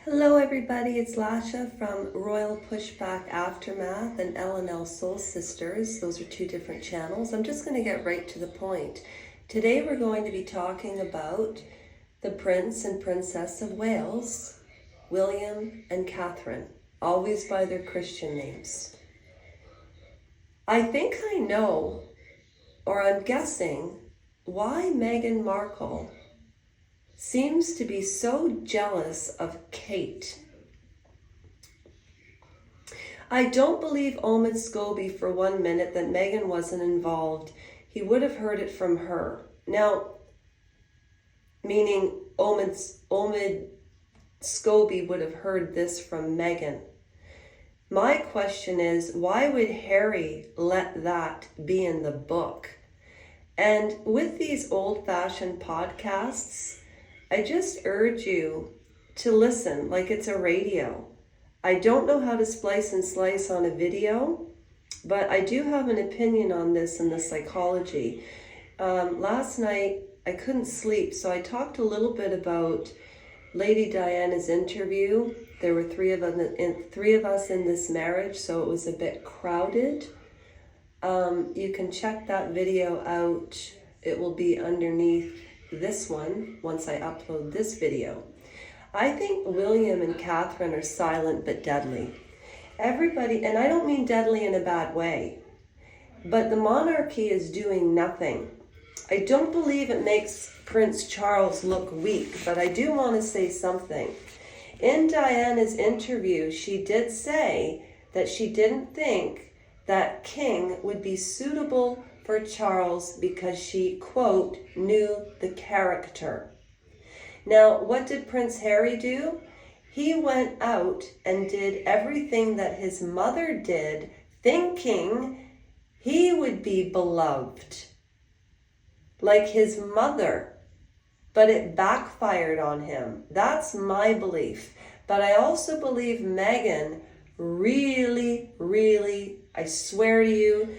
Hello everybody, it's Lasha from Royal Pushback Aftermath and L&L Soul Sisters. Those are two different channels. I'm just going to get right to the point. Today we're going to be talking about the Prince and Princess of Wales, William and Catherine, always by their Christian names. I think I know, or I'm guessing, why Meghan Markle seems to be so jealous of Kate. I don't believe Omid Scobie for 1 minute that Meghan wasn't involved. He would have heard it from her. Now, meaning Omid Scobie would have heard this from Meghan. My question is, why would Harry let that be in the book? And with these old-fashioned podcasts, I just urge you to listen like it's a radio. I don't know how to splice and slice on a video, but I do have an opinion on this and the psychology. Last night, I couldn't sleep, so I talked a little bit about Lady Diana's interview. There were three of us in this marriage, so it was a bit crowded. You can check that video out. It will be underneath this one once I upload this video. I think William and Catherine are silent but deadly. Everybody, and I don't mean deadly in a bad way, but the monarchy is doing nothing. I don't believe it makes Prince Charles look weak, but I do want to say something. In Diana's interview, she did say that she didn't think that King would be suitable for Charles because she, quote, knew the character. Now, what did Prince Harry do? He went out and did everything that his mother did, thinking he would be beloved like his mother, but it backfired on him. That's my belief. But I also believe Meghan really, I swear to you,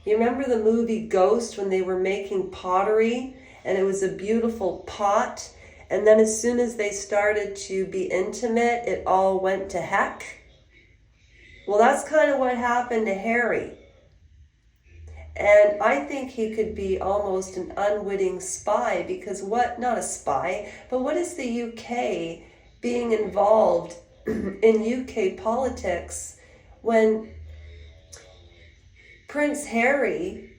you remember the movie Ghost when they were making pottery and it was a beautiful pot, and then as soon as they started to be intimate, it all went to heck? Well, that's kind of what happened to Harry. And I think he could be almost an unwitting spy because not a spy, but what is the UK being involved in UK politics when Prince Harry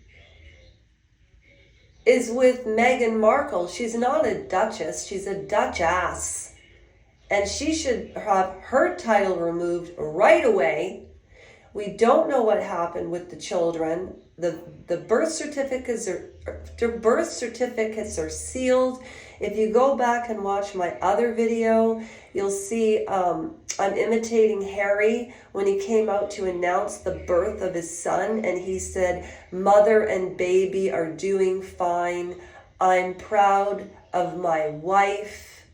is with Meghan Markle? She's not a duchess, she's a duchess. And she should have her title removed right away. We don't know what happened with the children. The birth certificates are sealed. If you go back and watch my other video, you'll see I'm imitating Harry when he came out to announce the birth of his son, and he said, "Mother and baby are doing fine. I'm proud of my wife."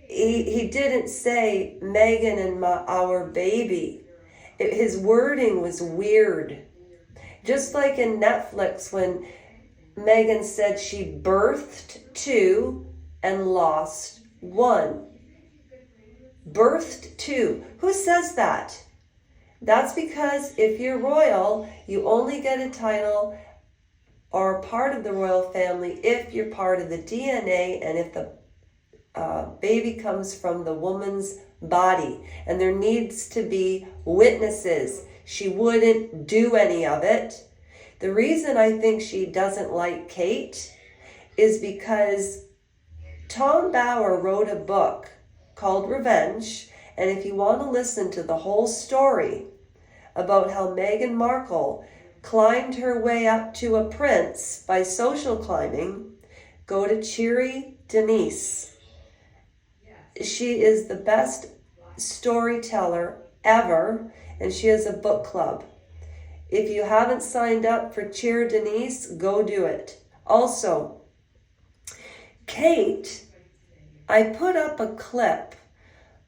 He didn't say Meghan and our baby. His wording was weird. Just like in Netflix when Meghan said she birthed 2 and lost 1. Birthed 2. Who says that? That's because if you're royal, you only get a title or part of the royal family if you're part of the DNA and if the baby comes from the woman's body. And there needs to be witnesses. She wouldn't do any of it. The reason I think she doesn't like Kate is because Tom Bauer wrote a book called Revenge, and if you want to listen to the whole story about how Meghan Markle climbed her way up to a prince by social climbing, go to Cheery Denise. She is the best storyteller ever, and she has a book club. If you haven't signed up for Cheer Denise, go do it. Also, Kate, I put up a clip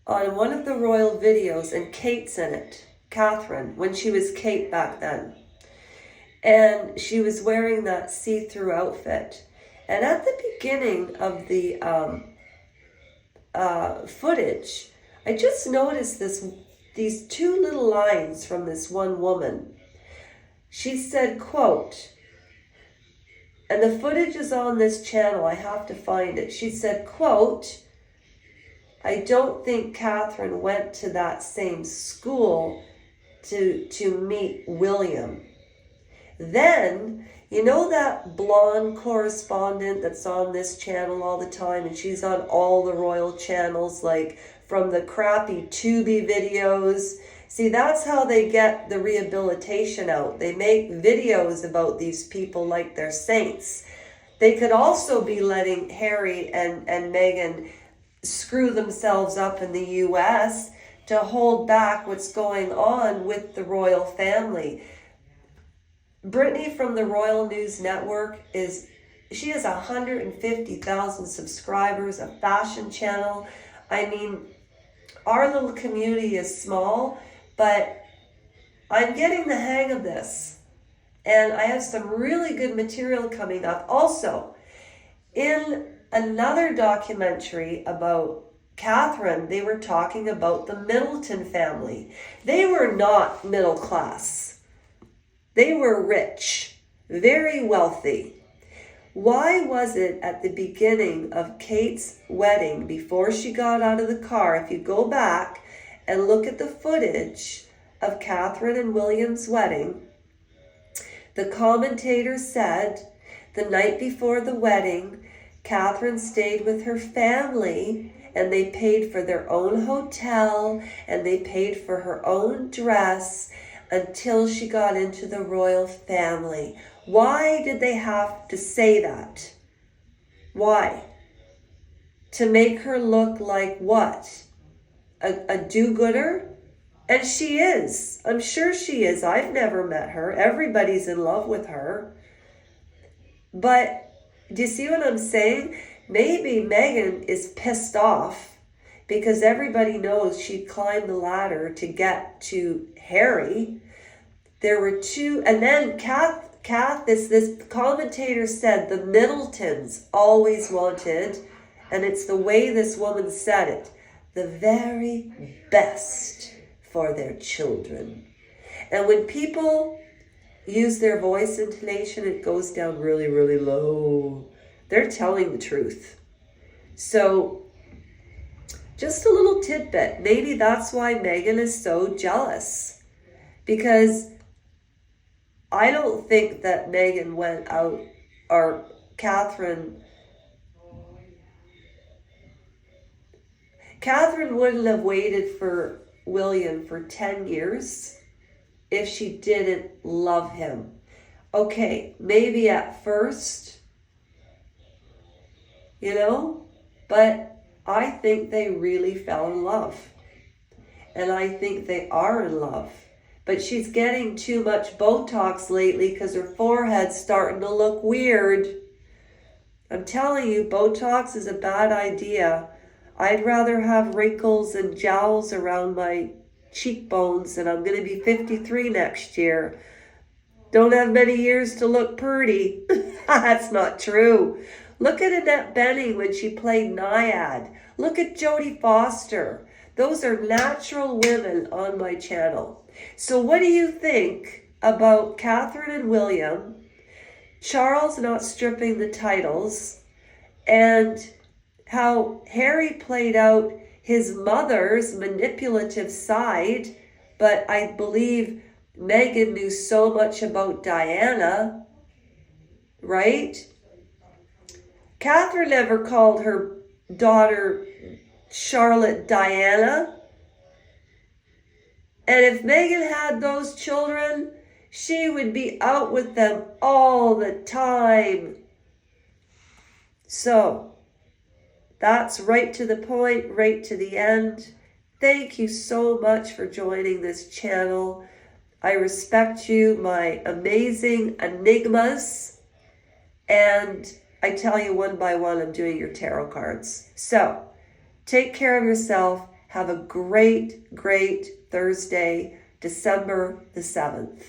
on one of the royal videos, and Kate's in it, Catherine, when she was Kate back then. And she was wearing that see-through outfit. And at the beginning of the footage, I just noticed these two little lines from this one woman. She said, quote, and the footage is on this channel, I have to find it. She said, quote, I don't think Catherine went to that same school to meet William. Then, you know that blonde correspondent that's on this channel all the time, and she's on all the royal channels, like from the crappy Tubi videos. See, that's how they get the rehabilitation out. They make videos about these people like they're saints. They could also be letting Harry and Meghan screw themselves up in the US to hold back what's going on with the royal family. Brittany from the Royal News Network she has 150,000 subscribers, a fashion channel. I mean, our little community is small, but I'm getting the hang of this. And I have some really good material coming up. Also, in another documentary about Catherine, they were talking about the Middleton family. They were not middle class. They were rich, very wealthy. Why was it at the beginning of Kate's wedding, before she got out of the car, if you go back and look at the footage of Catherine and William's wedding, the commentator said the night before the wedding, Catherine stayed with her family and they paid for their own hotel and they paid for her own dress until she got into the royal family. Why did they have to say that? Why? To make her look like what? A do-gooder? And she is. I'm sure she is. I've never met her. Everybody's in love with her. But do you see what I'm saying? Maybe Meghan is pissed off because everybody knows she climbed the ladder to get to Harry. There were two, and then this commentator said the Middletons always wanted, and it's the way this woman said it, the very best for their children. And when people use their voice intonation, it goes down really, really low. They're telling the truth. So just a little tidbit. Maybe that's why Meghan is so jealous. Because I don't think that Meghan went out, or Catherine wouldn't have waited for William for 10 years if she didn't love him. Okay, maybe at first, but I think they really fell in love. And I think they are in love. But she's getting too much Botox lately because her forehead's starting to look weird. I'm telling you, Botox is a bad idea. I'd rather have wrinkles and jowls around my cheekbones, and I'm going to be 53 next year. Don't have many years to look pretty. That's not true. Look at Annette Bening when she played Naiad. Look at Jodie Foster. Those are natural women on my channel. So what do you think about Catherine and William, Charles not stripping the titles, and how Harry played out his mother's manipulative side, but I believe Meghan knew so much about Diana, right? Catherine never called her daughter Charlotte Diana. And if Meghan had those children, she would be out with them all the time. So, that's right to the point, right to the end. Thank you so much for joining this channel. I respect you, my amazing enigmas. And I tell you one by one, I'm doing your tarot cards. So, take care of yourself. Have a great, great Thursday, December the 7th.